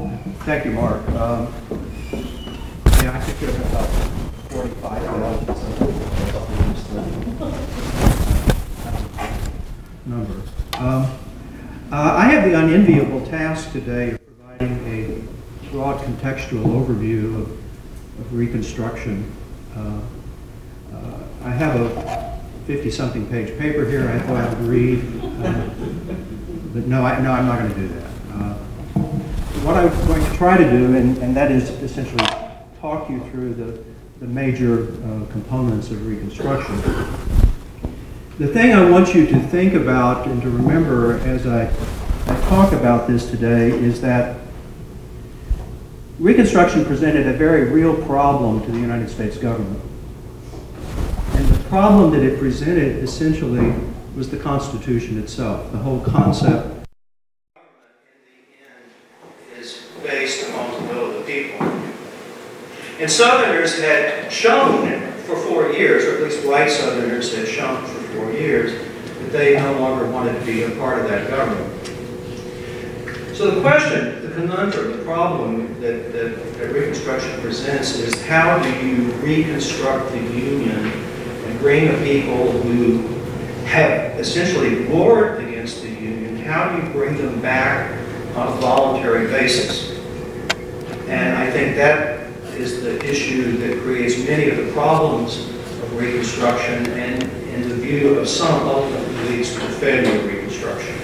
Thank you, Mark. Yeah, I think there's about 45 number. I have the unenviable task today of providing a broad contextual overview of Reconstruction. I have a 50-something page paper here I thought I'd read, but no, I'm not going to do that. What I'm going to try to do, and that is essentially talk you through the major components of Reconstruction. The thing I want you to think about and to remember as I talk about this today is that Reconstruction presented a very real problem to the United States government. And the problem that it presented essentially was the Constitution itself. The whole concept is based upon the will of the people. And Southerners had shown for 4 years, or at least white Southerners had shown for 4 years, that they no longer wanted to be a part of that government. So the question, the conundrum, the problem that Reconstruction presents is how do you reconstruct the Union and bring a people who have essentially warred against the Union, how do you bring them back on a voluntary basis? And I think that is the issue that creates many of the problems of Reconstruction, and in the view of some, ultimately leads to the failure of Reconstruction.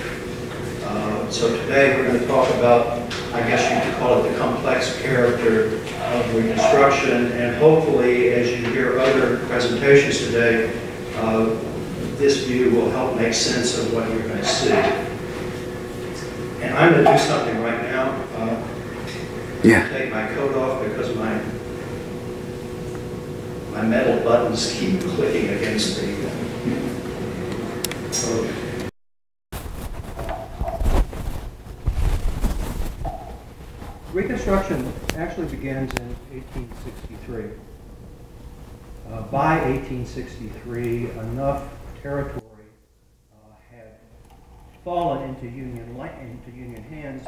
So today we're going to talk about, I guess you could call it the complex character of Reconstruction, and hopefully as you hear other presentations today, this view will help make sense of what you're going to see. And I'm going to do something right now. Take my coat off because my metal buttons keep clicking against the coat. Reconstruction actually begins in 1863. By 1863, enough territory had fallen into Union hands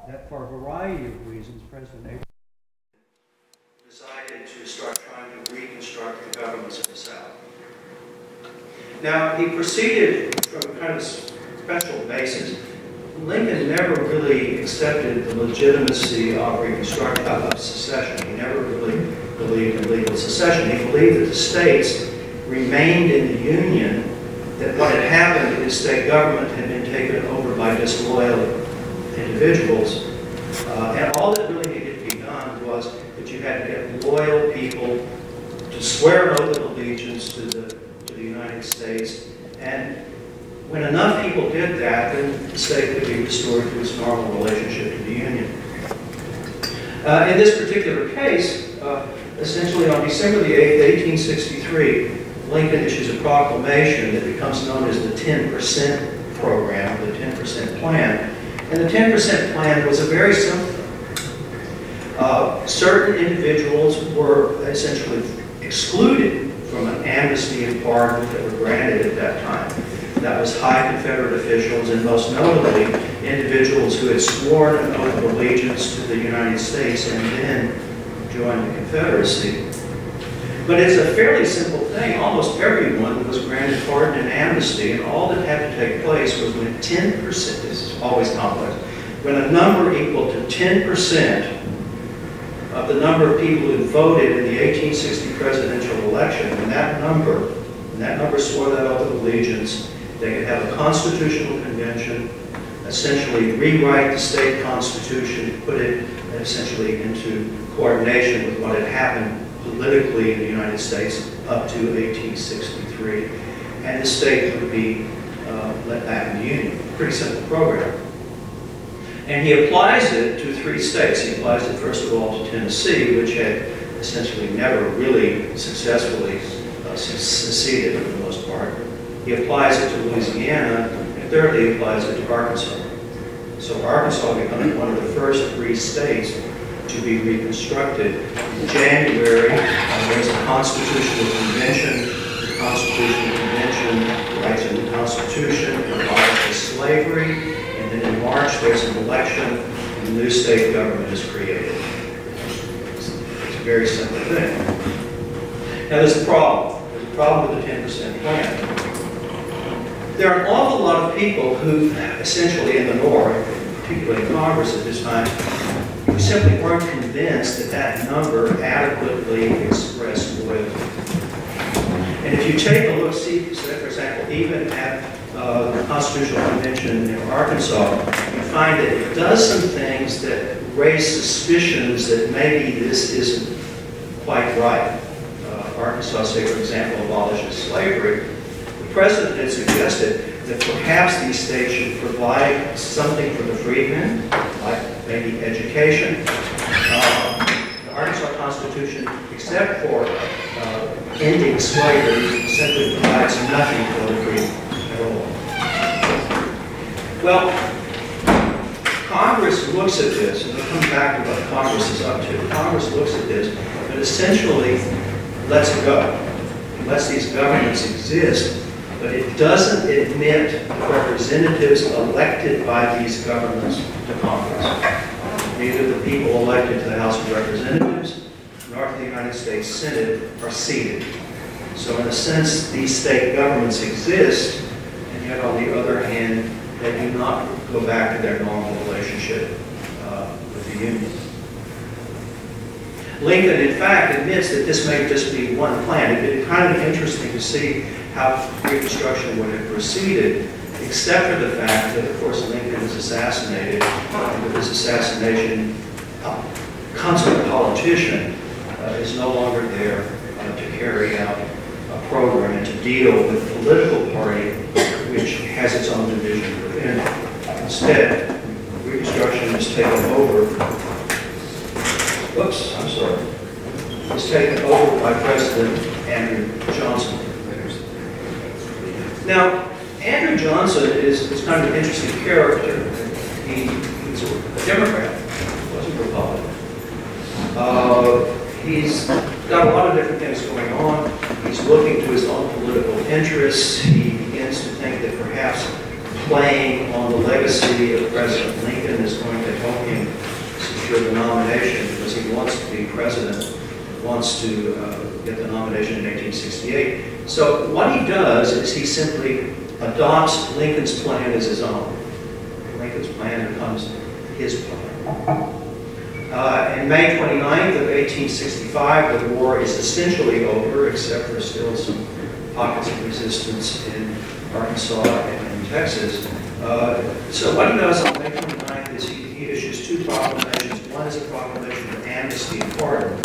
that, for a variety of reasons, President Abraham decided to start trying to reconstruct the governments of the South. Now, he proceeded from a kind of special basis. Lincoln never really accepted the legitimacy of Reconstruction, of secession. He never really believed in legal secession. He believed that the states remained in the Union, that what had happened is state government had been taken over by disloyal individuals, and all that really needed to be done was that you had to get loyal people to swear an oath of allegiance to the United States, and when enough people did that, then the state could be restored to its normal relationship to the Union. In this particular case, essentially on December the 8th, 1863, Lincoln issues a proclamation that becomes known as the 10% program, the 10% plan. And the 10% plan was a very simple thing. Certain individuals were essentially excluded from an amnesty and pardon that were granted at that time. That was high Confederate officials, and most notably, individuals who had sworn an oath of allegiance to the United States and then joined the Confederacy. But it's a fairly simple thing. Almost everyone was granted pardon and amnesty, and all that had to take place was when 10%, this is always complex, when a number equal to 10% of the number of people who voted in the 1860 presidential election, when that number swore that oath of allegiance, they could have a constitutional convention, essentially rewrite the state constitution, put it essentially into coordination with what had happened politically in the United States up to 1863, and the state would be let back in the Union. Pretty simple program. And he applies it to 3 states. He applies it first of all to Tennessee, which had essentially never really successfully seceded for the most part. He applies it to Louisiana, and thirdly he applies it to Arkansas. So Arkansas becomes one of the first 3 states to be reconstructed. In January, there's a constitutional convention. The Constitutional Convention writes a new constitution, abolishes slavery, and then in March there's an election, and the new state government is created. It's a very simple thing. Now there's a problem. There's a problem with the 10% plan. There are an awful lot of people who, essentially in the North, particularly in Congress at this time, who simply weren't convinced that that number adequately expressed loyalty. And if you take a look, see, for example, even at the Constitutional Convention in Arkansas, you find that it does some things that raise suspicions that maybe this isn't quite right. Arkansas, say, for example, abolishes slavery. The president had suggested that perhaps these states should provide something for the freedmen, like maybe education. The Arkansas Constitution, except for ending slavery, simply provides nothing for the freedmen at all. Well, Congress looks at this, and we'll come back to what Congress is up to. Congress looks at this, but essentially lets it go. It lets these governments exist, but it doesn't admit representatives elected by these governments to Congress. Neither the people elected to the House of Representatives nor to the United States Senate are seated. So in a sense, these state governments exist, and yet on the other hand, they do not go back to their normal relationship with the Union. Lincoln, in fact, admits that this may just be one plan. It'd be kind of interesting to see how Reconstruction would have proceeded, except for the fact that, of course, Lincoln was assassinated, and with his assassination, a consummate politician is no longer there to carry out a program and to deal with a political party which has its own division within. Instead, Reconstruction is taken over. Oops, I'm sorry. Was taken over by President Andrew Johnson. Now, Andrew Johnson is kind of an interesting character. He was a Democrat, he wasn't a Republican. He's got a lot of different things going on. He's looking to his own political interests. He begins to think that perhaps playing on the legacy of President Lincoln is going to help him secure the nomination because he wants to be president, wants to get the nomination in 1868. So what he does is he simply adopts Lincoln's plan as his own. Lincoln's plan becomes his plan. In May 29th of 1865, the war is essentially over, except for still some pockets of resistance in Arkansas and in Texas. So what he does on May 29th is he issues two proclamations. One is a proclamation of amnesty and pardon.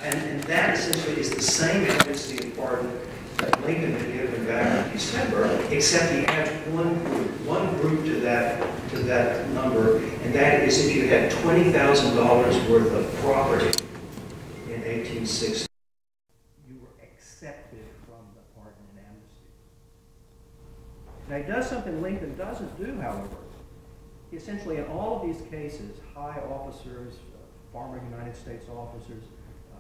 And that essentially is the same amnesty and pardon that Lincoln had given back in December, except he adds one group to that number, and that is if you had $20,000 worth of property in 1860, you were accepted from the pardon and amnesty. Now he does something Lincoln doesn't do, however. He essentially, in all of these cases, high officers, former United States officers,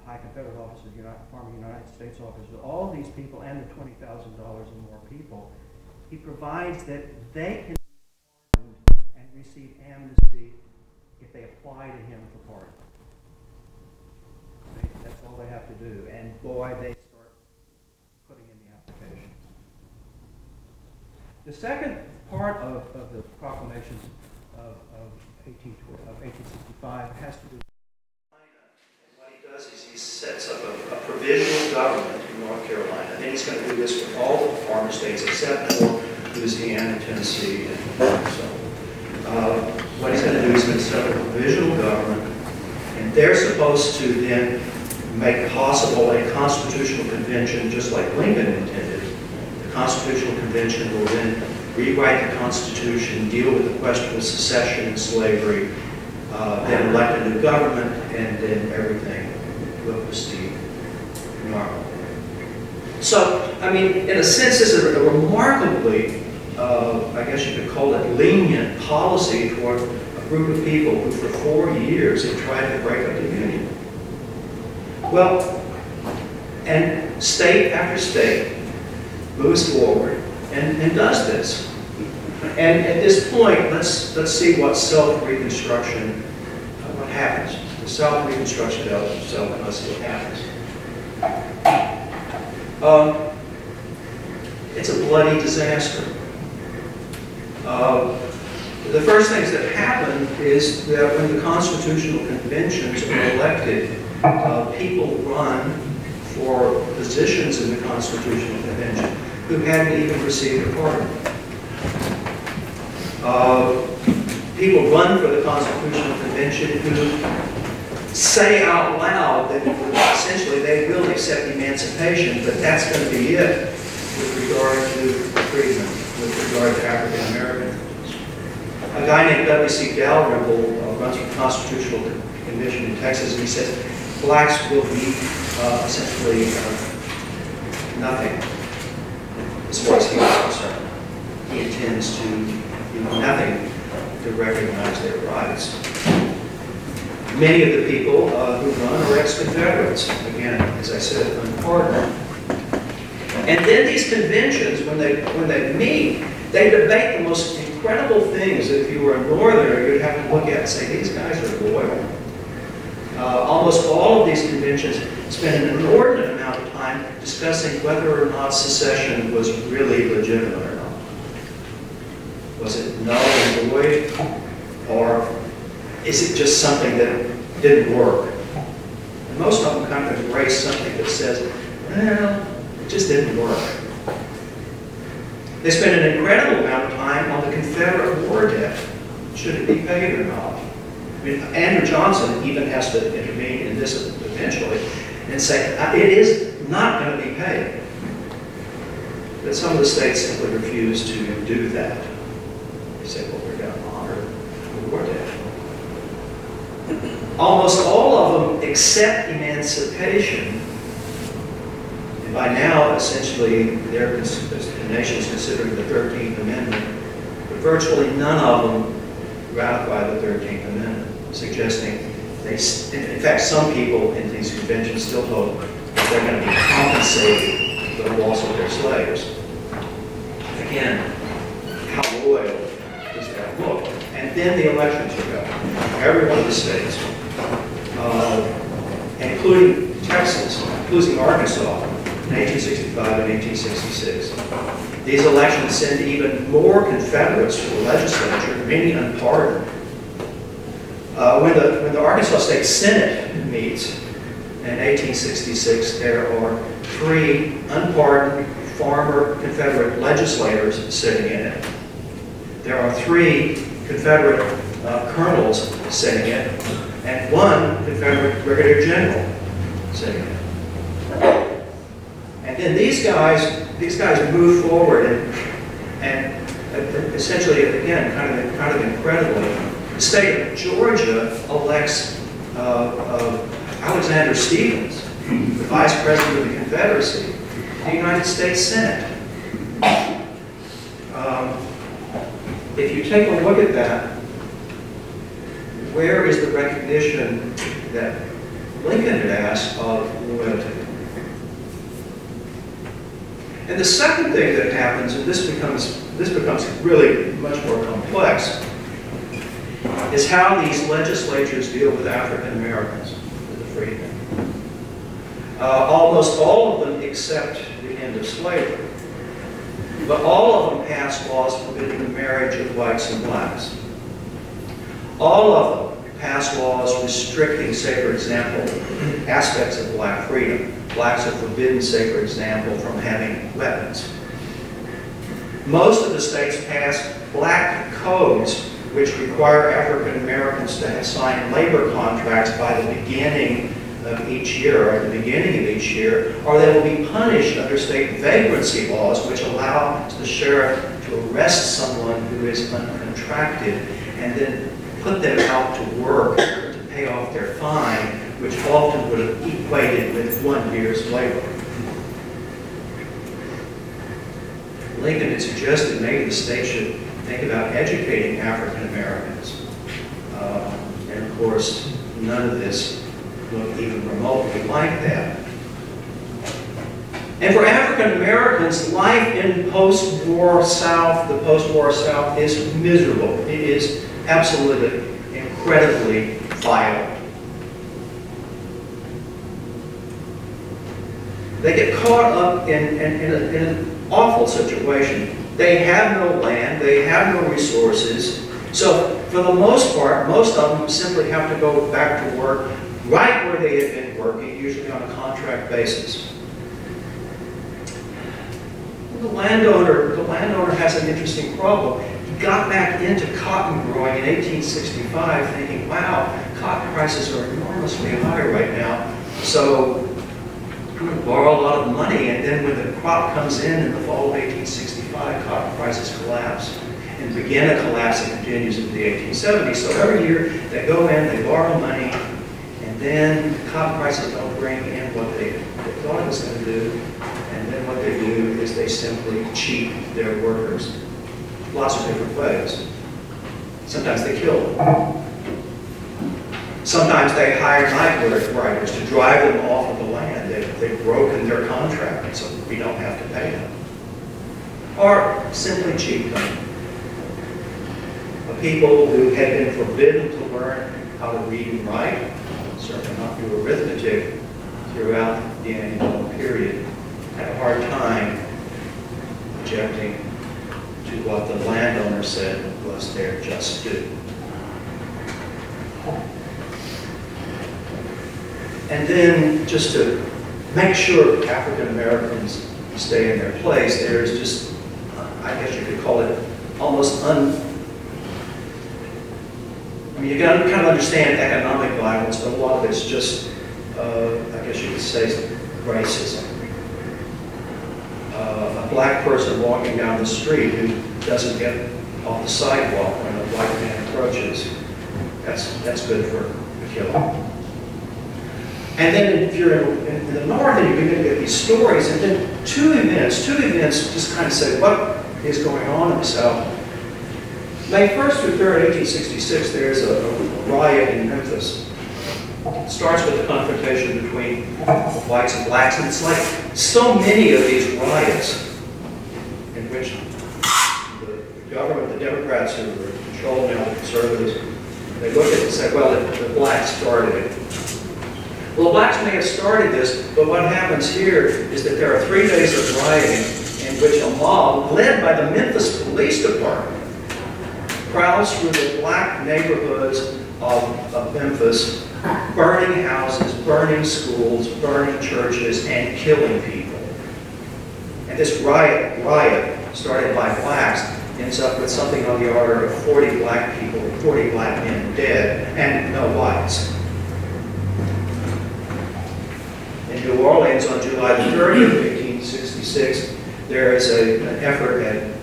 high Confederate officers, former United States officers, all of these people and the $20,000 and more people, he provides that they can be pardoned and receive amnesty if they apply to him for pardon. That's all they have to do. And boy, they start putting in the application. The second part of the proclamations of 1865 has to do. What he does is he sets up a provisional government in North Carolina. And he's going to do this with all the former states except for Louisiana, Tennessee, and so what he's going to do is he's going to set up a provisional government, and they're supposed to then make possible a constitutional convention just like Lincoln intended. The constitutional convention will then rewrite the Constitution, deal with the question of secession and slavery, then elect a new government, and then everything will proceed normally. So, I mean, in a sense, this is a remarkably, I guess you could call it lenient policy toward a group of people who for 4 years have tried to break up the Union. Well, and state after state moves forward and does this. And at this point, let's see what self-reconstruction, what happens. The self-reconstruction of self, and let's see what happens. It's a bloody disaster. The first things that happen is that when the constitutional conventions are elected, people run for positions in the constitutional convention who hadn't even received a pardon. People run for the constitutional convention who say out loud that essentially they will accept emancipation, but that's going to be it with regard to freedmen, with regard to African Americans. A guy named W.C. Dalrymple runs for the Constitutional Convention in Texas, and he says blacks will be essentially nothing as far as he is concerned. He intends to do nothing to recognize their rights. Many of the people who run are ex-Confederates, again, as I said, unpardoned. And then these conventions, when they meet, they debate the most incredible things that if you were a Northerner, you'd have to look at and say, these guys are loyal. Almost all of these conventions spend an inordinate amount of time discussing whether or not secession was really legitimate or not. Was it null and void, or is it just something that didn't work? And most of them kind of embrace something that says, well, it just didn't work. They spend an incredible amount of time on the Confederate war debt. Should it be paid or not? I mean, Andrew Johnson even has to intervene in this eventually and say, it is not going to be paid. But some of the states simply refuse to do that. They say, well, we're going to honor the war debt. Almost all of them accept emancipation. And by now, essentially, the nation's considering the 13th Amendment, but virtually none of them ratify the 13th Amendment, suggesting in fact, some people in these conventions still hope that they're going to be compensated for the loss of their slaves. Again, how loyal does that look? And then the elections are going. Every one of the states, including Texas, including Arkansas, in 1865 and 1866. These elections send even more Confederates to the legislature, many unpardoned. When the Arkansas State Senate meets in 1866, there are 3 unpardoned former Confederate legislators sitting in it. There are 3 Confederate colonels sitting in it, and 1 Confederate brigadier general sitting in it. And then these guys move forward and essentially, again, kind of incredibly, the state of Georgia elects Alexander Stephens, the Vice President of the Confederacy, the United States Senate. If you take a look at that, where is the recognition that Lincoln had asked of loyalty? And the second thing that happens, and this becomes really much more complex, is how these legislatures deal with African Americans, with the freedmen. Almost all of them accept the end of slavery, but all of them pass laws forbidding the marriage of whites and blacks. All of them pass laws restricting, say for example, aspects of black freedom. Blacks are forbidden, say for example, from having weapons. Most of the states pass black codes which require African Americans to have signed labor contracts by the beginning of each year, or at the beginning of each year, or they will be punished under state vagrancy laws, which allow the sheriff to arrest someone who is uncontracted and then put them out to work to pay off their fine, which often would have equated with 1 year's labor. Lincoln had suggested maybe the state should think about educating African Americans. And of course, none of this looked even remotely like that. And for African Americans, life in post-war South, the post-war South, is miserable. It is absolutely, incredibly violent. They get caught up in an awful situation. They have no land, they have no resources. So for the most part, most of them simply have to go back to work right where they had been working, usually on a contract basis. The landowner has an interesting problem. He got back into cotton growing in 1865 thinking, wow, cotton prices are enormously high right now. So I'm going to borrow a lot of money, and then when the crop comes in the fall of 1865, cotton prices collapse and begin a collapse that continues into the 1870s. So every year they go in, they borrow money, and then cotton prices don't bring in what they thought it was going to do. And then what they do is they simply cheat their workers. Lots of different ways. Sometimes they kill them. Sometimes they hire night riders to drive them off of the land. They've broken their contract, and so we don't have to pay them. Or simply cheat them. People who had been forbidden to learn how to read and write, certainly not do arithmetic throughout the annual period, had a hard time objecting to what the landowner said was their just due. And then, just to make sure African Americans stay in their place, there's just, I guess you could call it almost I mean, you got to kind of understand economic violence, but a lot of it's just, I guess you could say, racism. A black person walking down the street who doesn't get off the sidewalk when a white man approaches, that's good for a killer. And then if you're in the north, and you begin to get these stories, and then two events just kind of say what is going on in the South. May 1st through 3rd, 1866, there's a riot in Memphis. It starts with a confrontation between whites and blacks, and it's like so many of these riots in which the government, the Democrats who were controlled now, the conservatives, they look at it and say, well, the blacks started it. Well, the blacks may have started this, but what happens here is that there are 3 days of rioting in which a mob, led by the Memphis Police Department, prowls through the black neighborhoods of Memphis, burning houses, burning schools, burning churches, and killing people. And this riot started by blacks ends up with something on the order of 40 black people, 40 black men dead, and no whites. In New Orleans on July the 30th, 1866, there is an effort at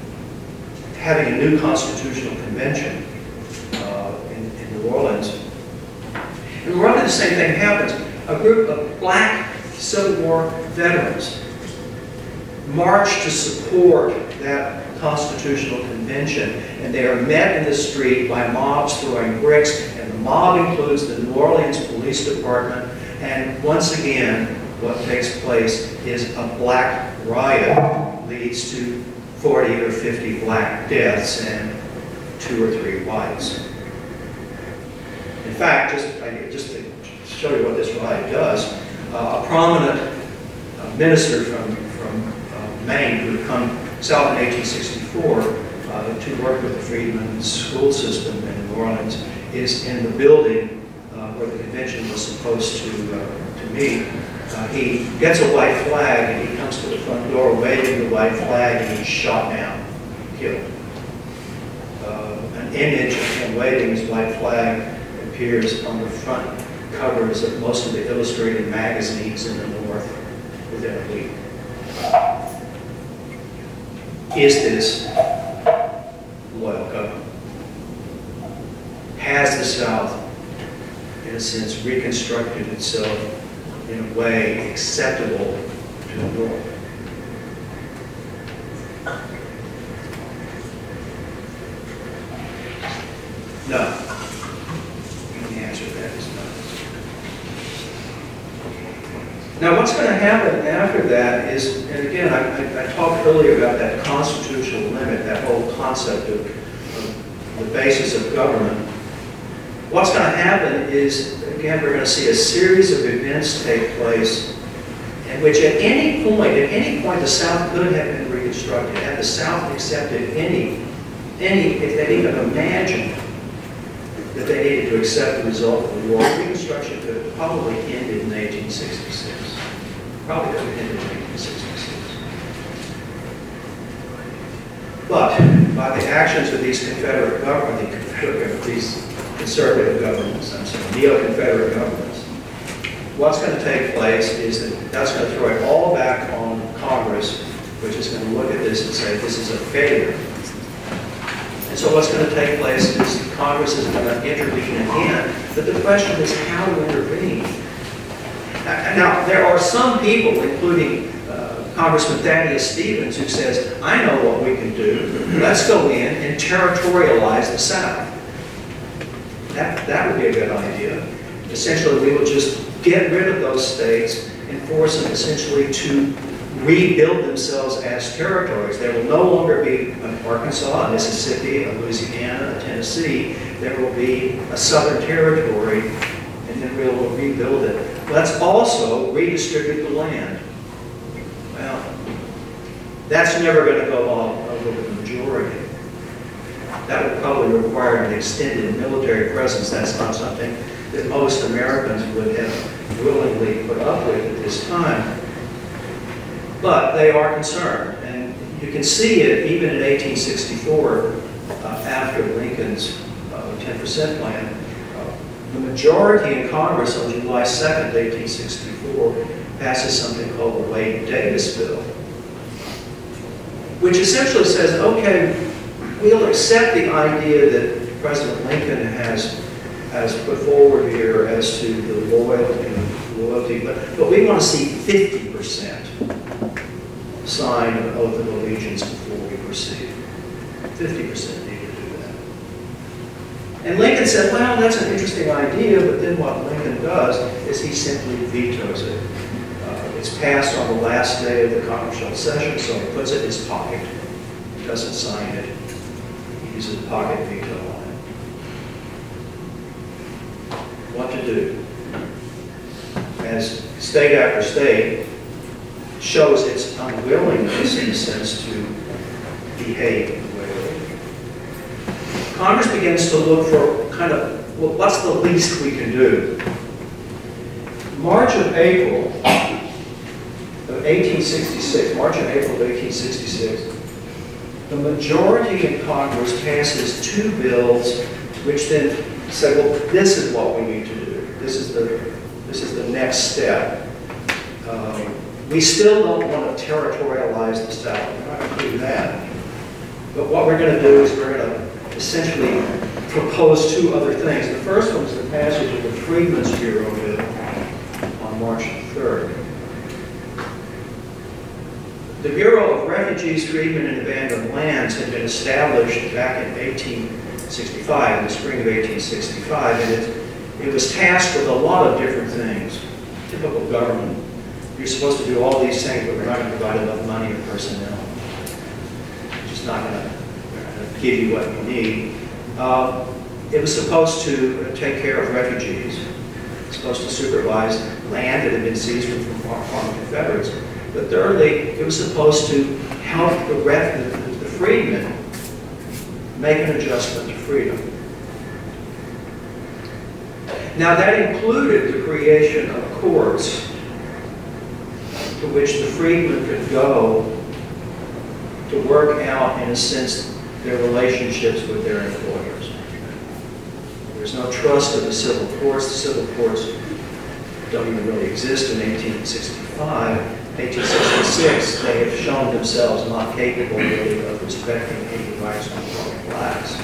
having a new constitutional convention in New Orleans. And roughly the same thing happens. A group of black Civil War veterans march to support that constitutional convention, and they are met in the street by mobs throwing bricks, and the mob includes the New Orleans Police Department, and once again, what takes place is a black riot leads to 40 or 50 black deaths and 2 or 3 whites. In fact, just to show you what this riot does, a prominent minister from Maine who had come south in 1864 to work with the Freedmen school system in New Orleans is in the building where the convention was supposed to meet. He gets a white flag and he comes to the front door waving the white flag, and he's shot down, killed. An image of him waving his white flag appears on the front covers of most of the illustrated magazines in the North within a week. Is this loyal government? Has the South, in a sense, reconstructed itself in a way acceptable to the North? No. And the answer to that is no. Now, what's going to happen after that is, and again, I talked earlier about that constitutional limit, that whole concept of the basis of government. What's going to happen is, again, we're going to see a series of events take place in which at any point, the South could have been reconstructed. Had the South accepted if they even imagined that they needed to accept the result of the war, Reconstruction could have probably ended in 1866. Probably could have ended in 1866. But by the actions of these Confederate governments, these conservative governments, I'm sorry, neo-Confederate governments, what's going to take place is that's going to throw it all back on Congress, which is going to look at this and say this is a failure. And so what's going to take place is Congress is going to intervene again, but the question is how to intervene. Now, there are some people, including Congressman Thaddeus Stevens, who says, I know what we can do. Let's go in and territorialize the South. That would be a good idea. Essentially, we will just get rid of those states and force them essentially to rebuild themselves as territories. There will no longer be an Arkansas, a Mississippi, a Louisiana, a Tennessee. There will be a Southern territory, and then we will rebuild it. Let's also redistribute the land. Well, that's never going to go on over the majority. That would probably require an extended military presence. That's not something that most Americans would have willingly put up with at this time. But they are concerned, and you can see it even in 1864, after Lincoln's 10% plan. The majority in Congress on July 2nd, 1864, passes something called the Wade-Davis bill, which essentially says, okay, we'll accept the idea that President Lincoln has put forward here as to the loyalty, but we want to see 50% sign an oath of allegiance before we proceed. 50% need to do that. And Lincoln said, well, that's an interesting idea, but then what Lincoln does is he simply vetoes it. It's passed on the last day of the congressional session, so he puts it in his pocket. He doesn't sign it. He uses a pocket veto on it. What to do? As state after state shows its unwillingness, in a sense, to behave in a way. Congress begins to look for kind of, well, what's the least we can do? March and April of 1866, March and April of 1866, the majority in Congress passes two bills which then say, well, this is what we need to do. This is the next step. We still don't want to territorialize the South. We're not going to do that. But what we're going to do is we're going to essentially propose two other things. The first one is the passage of the Freedmen's Bureau bill on March 3rd. The Bureau of Refugees, Freedmen, and Abandoned Lands had been established back in 1865, in the spring of 1865, and it was tasked with a lot of different things. Typical government. You're supposed to do all these things, but we're not going to provide enough money or personnel. We're just not going to give you what you need. It was supposed to take care of refugees. It was supposed to supervise land that had been seized from foreign Confederates. But thirdly, it was supposed to help the freedmen make an adjustment to freedom. Now that included the creation of courts to which the freedmen could go to work out, in a sense, their relationships with their employers. There's no trust in the civil courts. The civil courts don't even really exist in 1865. 1866, they have shown themselves not capable really of respecting any rights of blacks.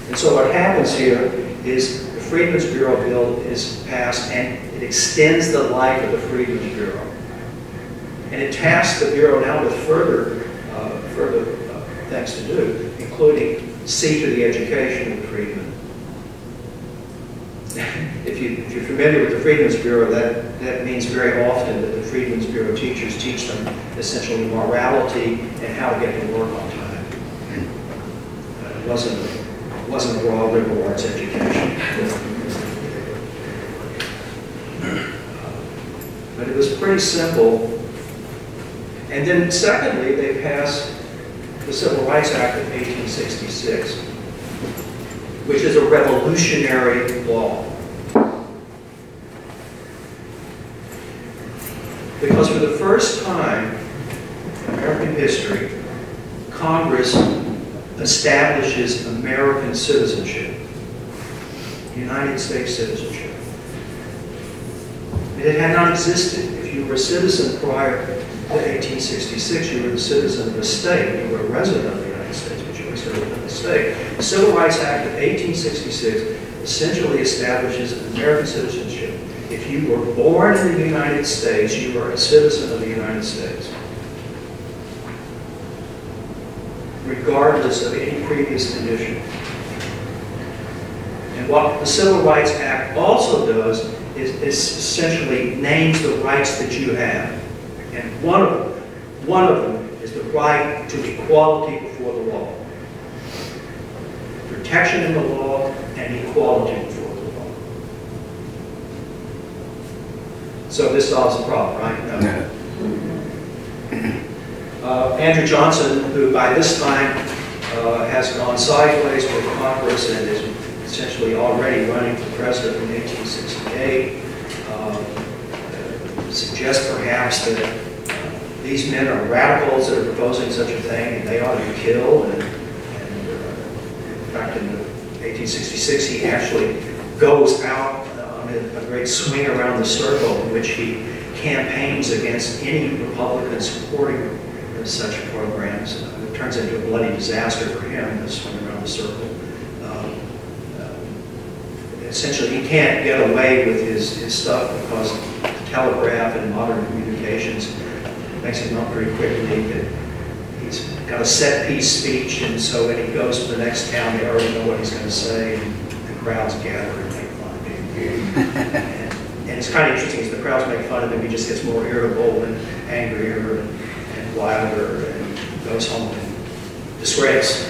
And so what happens here is the Freedmen's Bureau bill is passed, and it extends the life of the Freedmen's Bureau. And it tasks the Bureau now with further things to do, including see to the education of the freedmen. If you're familiar with the Freedmen's Bureau, that that means very often that the Freedmen's Bureau teachers teach them essentially morality and how to get to work on time. It wasn't a raw liberal arts education. But it was pretty simple. And then secondly, they passed the Civil Rights Act of 1866, which is a revolutionary law. Because for the first time in American history, Congress establishes American citizenship, United States citizenship. It had not existed. If you were a citizen prior to 1866, you were the citizen of a state. You were a resident of the United States, but you were a citizen of the state. The Civil Rights Act of 1866 essentially establishes American citizenship. If you were born in the United States, you were a citizen of the United States, regardless of any previous condition. And what the Civil Rights Act also does is essentially names the rights that you have. And one of them is the right to equality before the law. Protection in the law and equality before the law. So this solves the problem, right? No. Andrew Johnson, who by this time has gone sideways with Congress and is essentially already running for president in 1868, suggests perhaps that these men are radicals that are proposing such a thing and they ought to be killed. And in fact, in 1866, he actually goes out on a great swing around the circle in which he campaigns against any Republicans supporting such programs. It turns into a bloody disaster for him, the swing around the circle. Essentially, he can't get away with his stuff because the telegraph and modern communications makes him know pretty quickly that he's got a set-piece speech, and so when he goes to the next town, they already know what he's going to say, and the crowds gather and make fun of him. And it's kind of interesting, as the crowds make fun of him, he just gets more irritable and angrier and wilder, and goes home in disgrace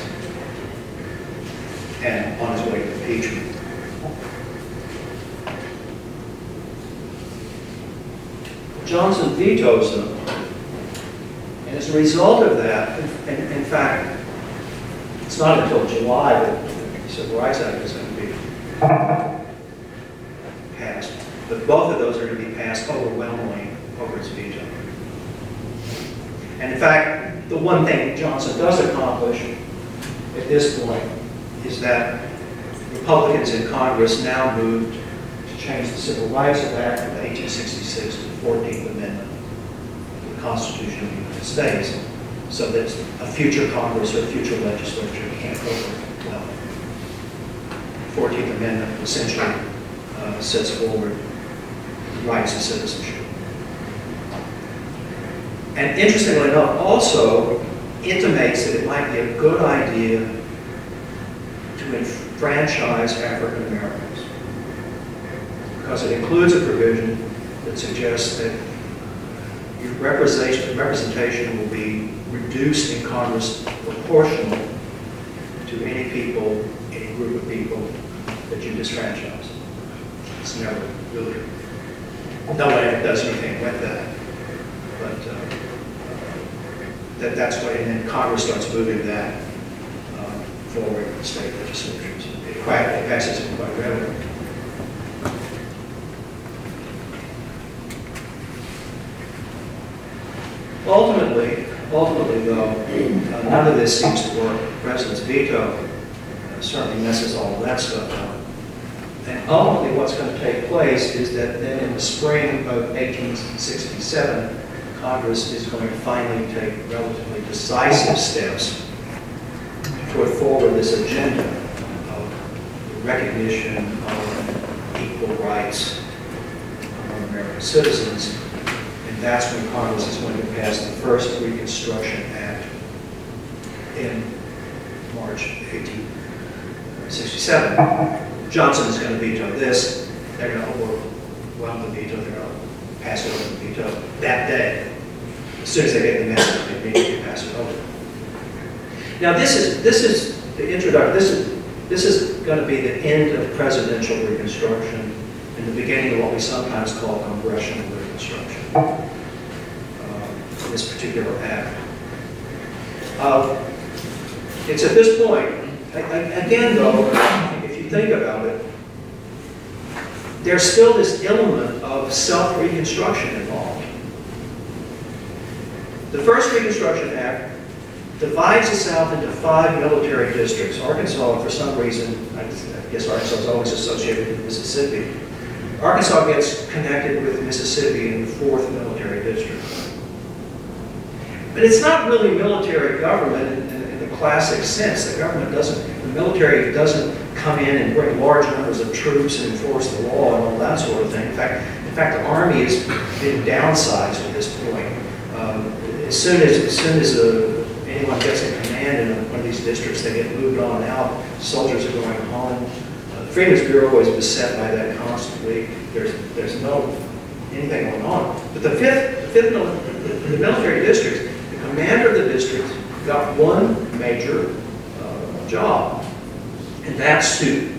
and on his way to impeachment. Johnson vetoes them, and as a result of that, in fact, it's not until July that the Civil Rights Act is going to be passed, but both of those are going to be passed overwhelmingly over its veto. And in fact, the one thing Johnson does accomplish at this point is that Republicans in Congress now moved to change the Civil Rights Act of 1866 to the 14th Amendment to the Constitution of the United States, so that a future Congress or a future legislature can't override. Well, the 14th Amendment essentially sets forward rights of citizenship. And interestingly enough, also intimates that it might be a good idea to enfranchise African Americans, because it includes a provision that suggests that your representation will be reduced in Congress proportional to any people, any group of people that you disfranchise. It's never really, no one ever does anything with that. But that's why, and then Congress starts moving that forward in state legislatures. It passes it quite readily. Ultimately though, none of this seems to work. The president's veto certainly messes all of that stuff up. And ultimately what's going to take place is that then in the spring of 1867, Congress is going to finally take relatively decisive steps to put forward this agenda of recognition of equal rights among American citizens. And that's when Congress is going to pass the first Reconstruction Act in March 1867. Johnson is going to veto this. They're going to overwhelm the veto. They're going to pass it over to veto that day. As soon as they get the message, they immediately pass it over. Now this is the introduction. This is going to be the end of presidential Reconstruction and the beginning of what we sometimes call congressional Reconstruction. This particular act. It's at this point, again though, if you think about it, there's still this element of self-reconstruction involved. The first Reconstruction Act divides the South into 5 military districts. Arkansas, for some reason, I guess Arkansas is always associated with Mississippi. Arkansas gets connected with Mississippi in the 4th military district. But it's not really military government in the classic sense. The military doesn't come in and bring large numbers of troops and enforce the law and all that sort of thing. In fact, the Army has been downsized at this point. As soon as anyone gets in command in one of these districts, they get moved on out. Soldiers are going home. The Freedmen's Bureau is beset by that constantly. There's no anything going on. But the military districts, the commander of the district got one major job, and that's to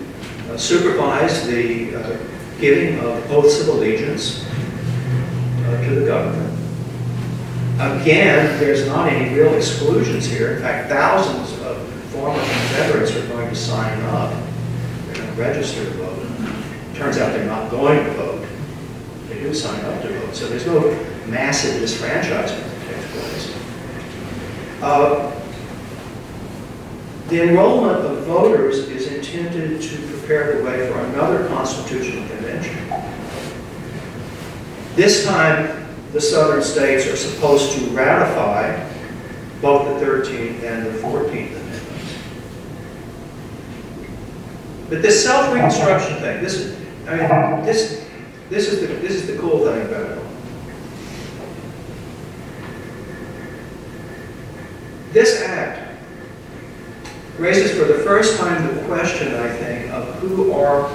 supervise the giving of oaths of allegiance to the government. Again, there's not any real exclusions here. In fact, thousands of former Confederates are going to sign up. They're going to register to vote. Turns out they're not going to vote. They do sign up to vote. So there's no massive disfranchisement that takes place. The enrollment of voters is intended to prepare the way for another constitutional convention. This time, the southern states are supposed to ratify both the 13th and the 14th Amendments. But this self-reconstruction thing, this is the cool thing about it. This act raises for the first time the question, I think, of who are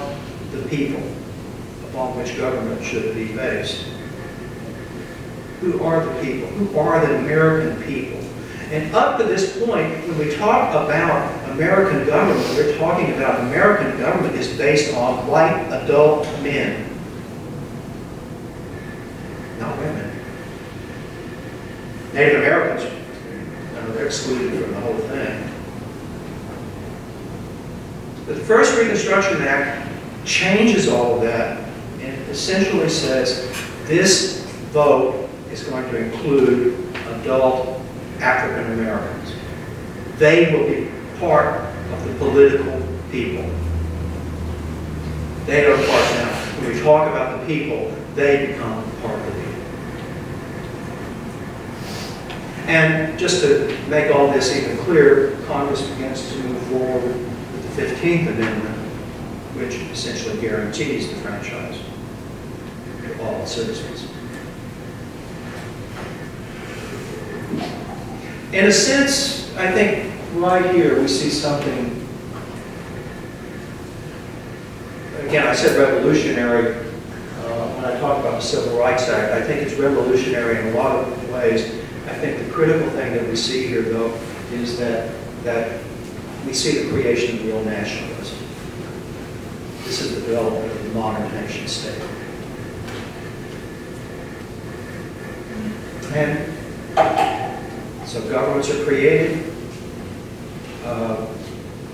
the people upon which government should be based. Who are the people? Who are the American people? And up to this point, when we talk about American government, we're talking about American government is based on white adult men, not women. Native Americans, they're excluded from the whole thing. But the first Reconstruction Act changes all of that and essentially says this vote is going to include adult African Americans. They will be part of the political people. They are part now. When we talk about the people, they become part of the people. And just to make all this even clearer, Congress begins to move forward with the 15th Amendment, which essentially guarantees the franchise to all citizens. In a sense, I think right here we see something, again, I said revolutionary when I talk about the Civil Rights Act. I think it's revolutionary in a lot of ways. I think the critical thing that we see here, though, is that we see the creation of real nationalism. This is the development of the modern nation state. And so governments are created.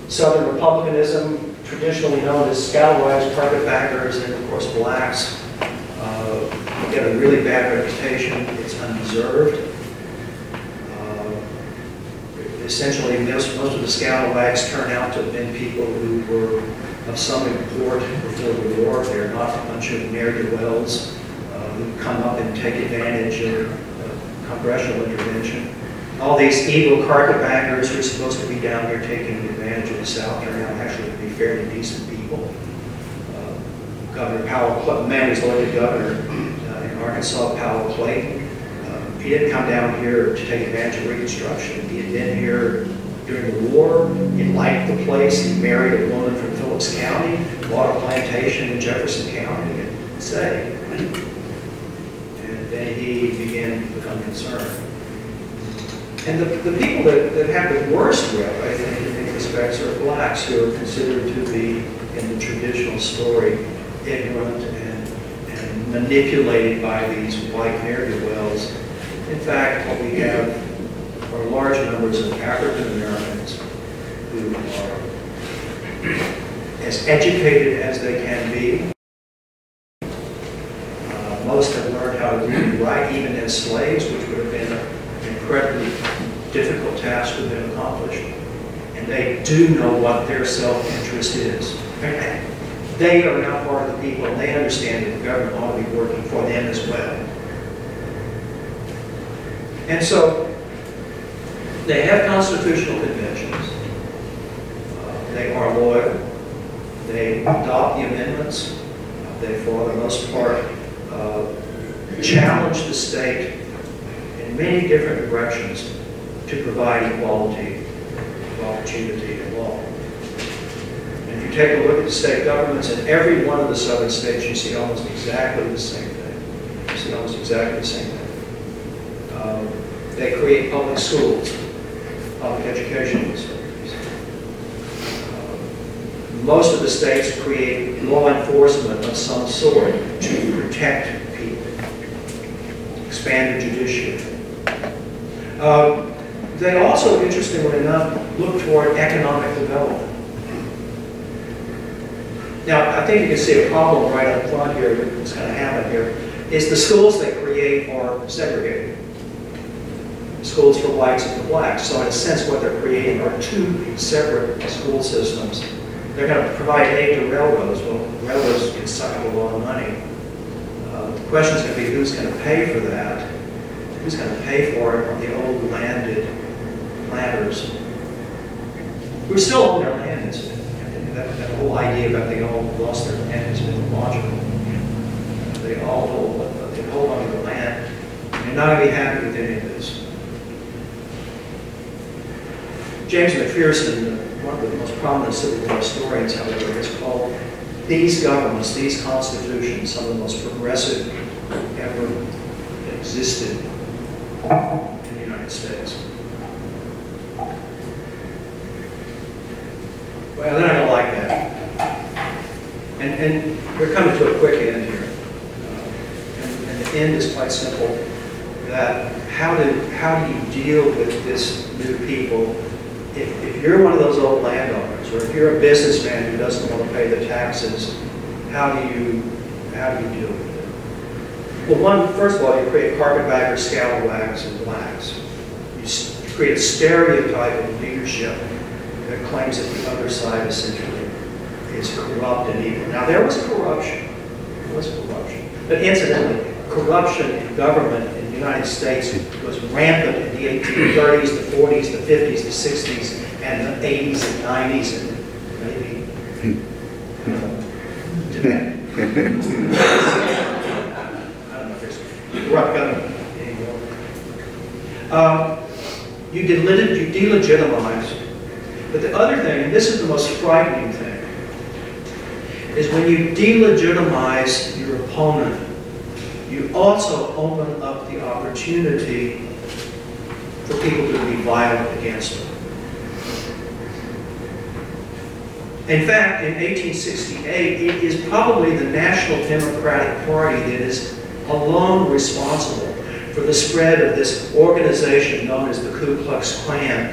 Southern Republicanism, traditionally known as scalawags, carpetbaggers, and of course blacks, get a really bad reputation. It's undeserved. Essentially, most of the scalawags turn out to have been people who were of some import before the war. They're not a bunch of ne'er-do-wells who come up and take advantage of congressional intervention. All these evil carpetbaggers who are supposed to be down here taking advantage of the South turn out actually to be fairly decent people. Governor Powell, the man who's elected governor in Arkansas, Powell Clayton, he didn't come down here to take advantage of Reconstruction. He had been here during the war. He liked the place. He married a woman from Phillips County, bought a plantation in Jefferson County, and say, he began to become concerned. And the people that have the worst rep, I think, in many respects, are blacks, who are considered to be, in the traditional story, ignorant and manipulated by these white ne'er-do-wells. In fact, what we have are large numbers of African Americans who are as educated as they can be. Most have learned how to read and write, even as slaves, which would have been an incredibly difficult task to have been accomplished. And they do know what their self-interest is. They are now part of the people, and they understand that the government ought to be working for them as well. And so they have constitutional conventions. They are loyal. They adopt the amendments. They, for the most part, challenge the state in many different directions to provide equality of opportunity and law. And if you take a look at the state governments, in every one of the southern states, you see almost exactly the same thing. You see almost exactly the same thing. They create public schools, public education facilities. Most of the states create law enforcement of some sort to protect people, expand the judiciary. They also, interestingly enough, look toward economic development. Now, I think you can see a problem right up front here that's going to happen here, is the schools they create are segregated. Schools for whites and for blacks. So in a sense, what they're creating are two separate school systems. They're going to provide aid to railroads. Well, railroads can suck up a lot of money. The question is going to be who's going to pay for that? Who's going to pay for it? Are the old landed planters who still own their land? That whole idea about they all lost their land has been logical. They all hold onto the land. They're not going to be happy with any of this. James McPherson, one of the most prominent civil war historians, however, has called these governments, these constitutions, some of the most progressive ever existed in the United States. Well, they're not going to like that. And we're coming to a quick end here. And the end is quite simple. That how do you deal with this new people? If you're one of those old landowners, or if you're a businessman who doesn't want to pay the taxes, how do you deal with it? Well, first of all, you create carpetbaggers, scalawags, and blacks. You create a stereotype of leadership that claims that the other side essentially is corrupt and evil. Now, there was corruption. There was corruption. But incidentally, corruption in government in the United States was rampant in the 1830s, the 40s, the 50s, the 60s, and the 80s and 90s, and maybe today. I don't know if there's corrupt government anymore. You delegitimize. But the other thing, and this is the most frightening thing, is when you delegitimize your opponent, you also open up the opportunity for people to be violent against them. In fact, in 1868, it is probably the National Democratic Party that is alone responsible for the spread of this organization known as the Ku Klux Klan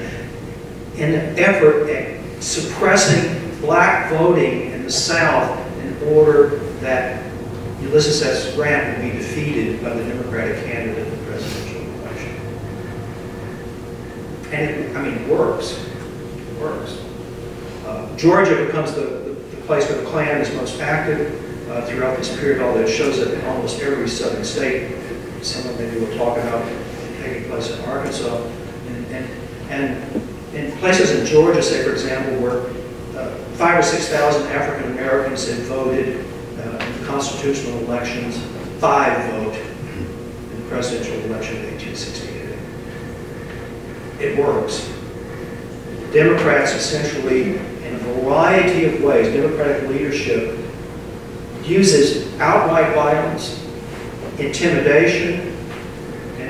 in an effort at suppressing black voting in the South in order that Ulysses S. Grant would be defeated by the Democratic candidate in the presidential election. And it works. It works. Georgia becomes the place where the Klan is most active throughout this period, although it shows up in almost every southern state. Some of them maybe we'll talk about taking place in Arkansas. And in places in Georgia, say for example, where 5,000 or 6,000 African Americans had voted in the constitutional elections, 5 vote in the presidential election of 1868. It works. Democrats essentially, in a variety of ways, Democratic leadership uses outright violence, intimidation,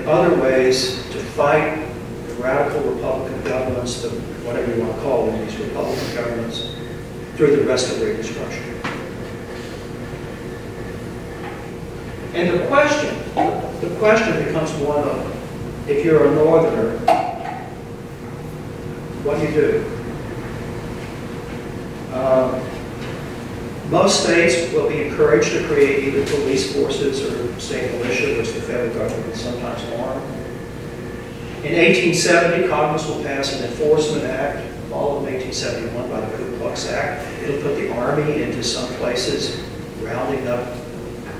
and other ways to fight the radical Republican governments, the, whatever you want to call them, these Republican governments, through the rest of Reconstruction. And the question becomes one of, if you're a Northerner, what do you do? Most states will be encouraged to create either police forces or state militia, which the federal government can sometimes arm. In 1870, Congress will pass an enforcement act, followed in 1871 by the Ku Klux Act. It'll put the Army into some places, rounding up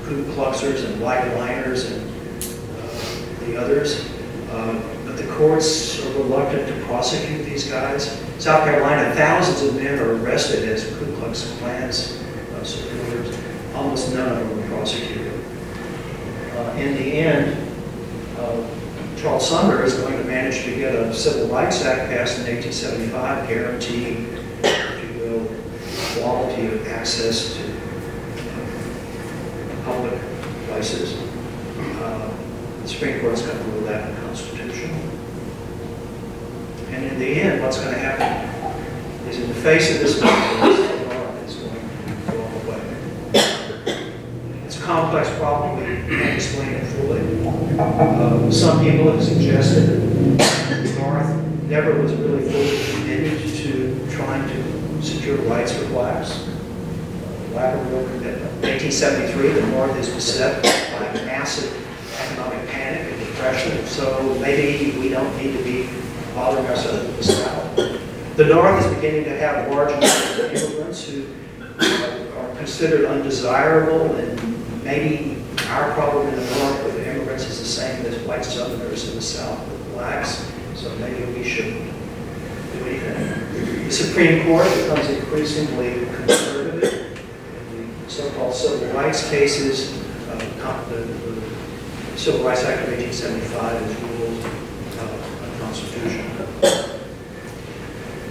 Ku Kluxers and white liners and the others. But the courts are reluctant to prosecute these guys. South Carolina, thousands of men are arrested as Ku Klux Klan's supporters. Almost none of them were prosecuted. In the end, Charles Sumner is going to manage to get a Civil Rights Act passed in 1875, guaranteeing, if you will, equality of access to public places. The Supreme Court's going to rule that in the Constitution. And in the end, what's going to happen is, in the face of this conflict, it's going to go away. It's a complex problem. We can't explain it fully. Some people have suggested that the North never was really fully committed to trying to secure rights for blacks. Lack of real commitment. In 1873, the North is beset by massive economic panic and depression, so maybe we don't need to be bothering ourselves with the South. The North is beginning to have large numbers of immigrants who are considered undesirable, and maybe our problem in the North with the immigrants is the same as white Southerners in the South with blacks, so maybe we shouldn't do anything. The Supreme Court becomes increasingly conservative. The so-called civil rights cases, the Civil Rights Act of 1875 is ruled unconstitutional.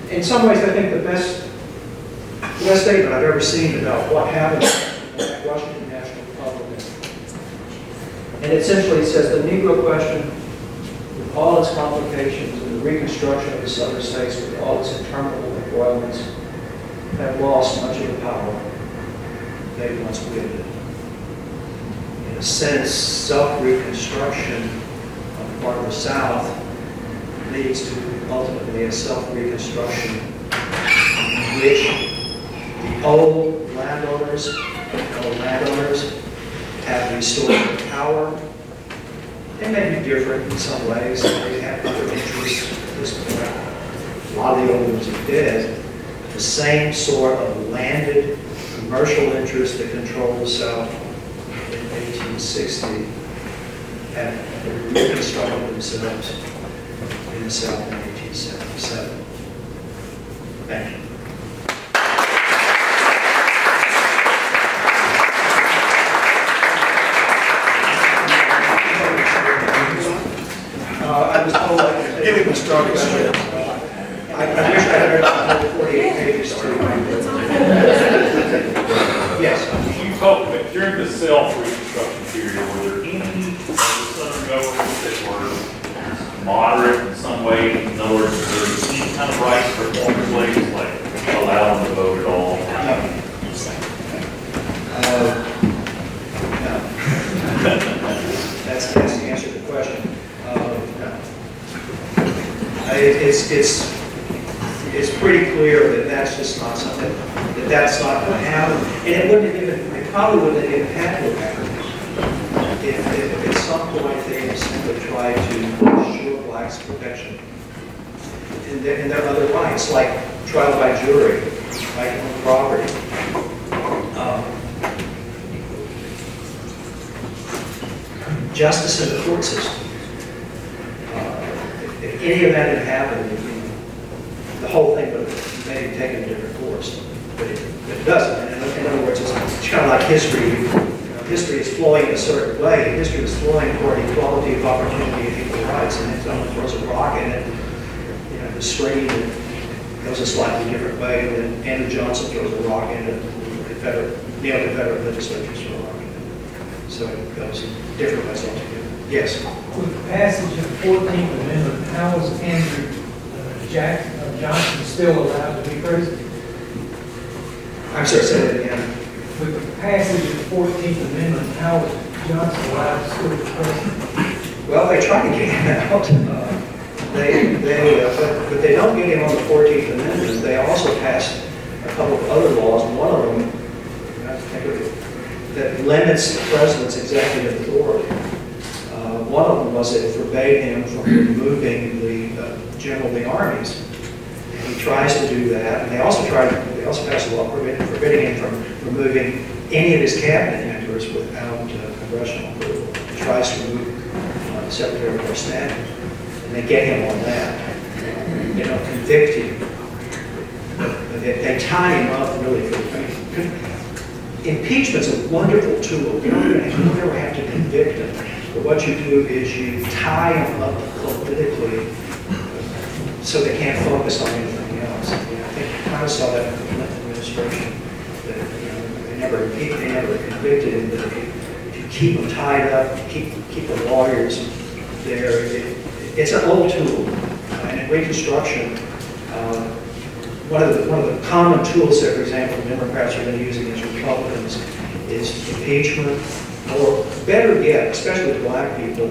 In some ways, I think the best statement I've ever seen about what happened in the Washington National Republic. And essentially says the Negro question, with all its complications, and the reconstruction of the Southern states with all its interminable embroilments, have lost much of the power they once wielded. In a sense, self-reconstruction on the part of the South leads to ultimately a self-reconstruction in which the old landowners have restored their power. They may be different in some ways. They have other interests at this point. A lot of the old ones are dead. The same sort of landed commercial interests that controlled the South in 1860 have reconstructed themselves in the South in 1877. Thank you. I was told I could give him a strong question. I wish I had heard 48 pages. Yes. You talked about during the self-reconstruction period, were there any of the Southern governments that were moderate in some way? In other words, were there any kind of rights for former slaves, like allow them to vote at all? No. That's the answer to the question. No. It's pretty clear that that's just not something, that's not going to happen. And it probably wouldn't have even had to happen if at some point they simply tried to assure blacks protection in their other rights, like trial by jury, right on property. Justice in the court system. If any of that had happened, the whole thing would have maybe taken a different course. But it doesn't. In other words, it's kind of like history. History is flowing a certain way. History is flowing toward equality of opportunity and equal rights. And if someone throws a rock in it, the stream goes a slightly different way. And then Andrew Johnson throws a rock in it. Neo-Confederate legislatures throw a rock in it. So it goes in different ways altogether. Yes? With the passage of the 14th Amendment, how was Andrew Johnson still allowed to be president? I'm sorry, say that again. With the passage of the 14th Amendment, how was Johnson allowed to still be president? Well, they try to get him out. But they don't get him on the 14th Amendment. They also passed a couple of other laws. One of them, I have to think of it, that limits the president's executive authority. One of them was that it forbade him from removing the general of the armies. And he tries to do that. And they also passed a law forbidding him from removing any of his cabinet members without congressional approval. He tries to remove the Secretary of State, and they get him on that. They don't convict him. But they tie him up really for impeachment's a wonderful tool. You don't ever have to convict him. But what you do is you tie them up politically so they can't focus on anything else. I think you kind of saw that in the Clinton administration. That they never convicted him. But if you keep them tied up, keep the lawyers there, it's an old tool. And in Reconstruction, one of the common tools that, for example, Democrats have been using as Republicans is impeachment. Or better yet, especially with black people,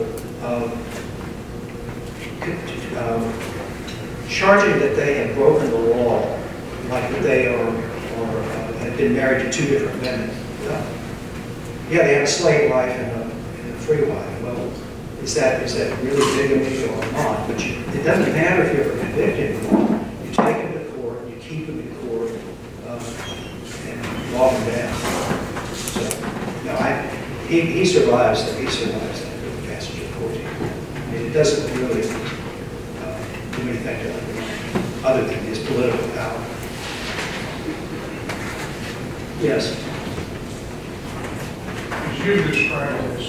charging that they have broken the law, like that they have been married to two different women. Well, yeah, they have a slave wife and a free wife. Well, is that really bigamy or not? But it doesn't matter if you ever convict anyone. You take them to court, you keep them in court, and log them down. So, no, he survives that passage of 14. I mean, it doesn't really do anything to him other than his political power. Yes? As you describe this,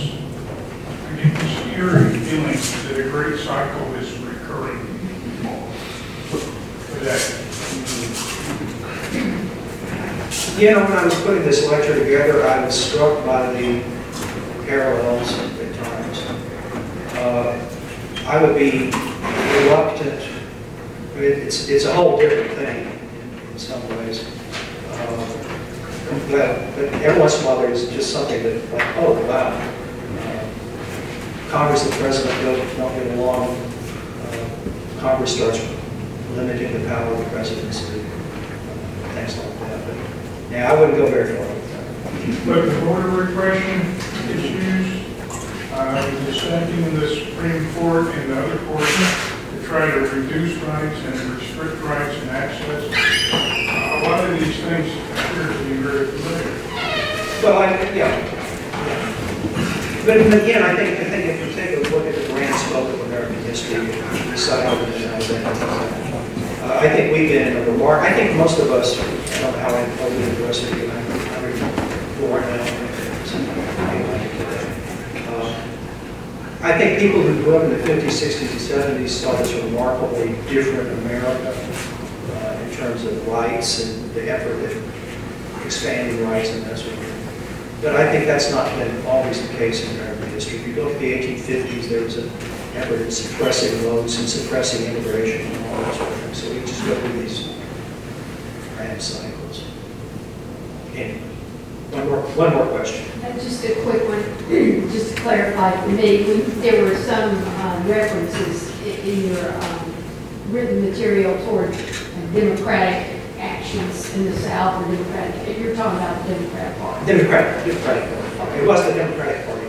I get this eerie feeling that a great cycle is recurring today. You know, when I was putting this lecture together, I was struck by the parallels at times. I would be reluctant. I mean, it's a whole different thing in some ways. But every once in a while there's just something that, like, oh wow, Congress and the President don't get along. Congress starts limiting the power of the presidency, things like that. But yeah, I wouldn't go very far with that. But the border repression issues, the dissenting in the Supreme Court and the other courts to try to reduce rights and restrict rights and access, a lot of these things appear to be very familiar. Well, yeah. But again, I think if you take a look at the grand scope of American history, I think we've been in a remark. I think most of us, I don't know how I live the rest of you, I'm born now. I think people who grew up in the 50s, 60s, and 70s saw this remarkably different America in terms of rights and the effort at expanding rights and that sort of thing. But I think that's not been always the case in American history. If you go to the 1850s, there was an effort at suppressing votes and suppressing immigration and all that sort of thing. So we just go through these grand cycles. Anyway, one more question. Just a quick one, just to clarify for me, there were some references in your written material toward democratic actions in the South, or Democratic, you're talking about the Democratic Party. Democratic Party. It was the Democratic Party.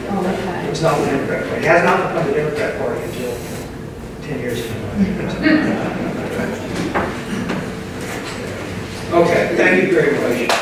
Oh, okay. It was not the Democratic Party. It has not become the Democratic Party until 10 years ago. Okay, thank you very much.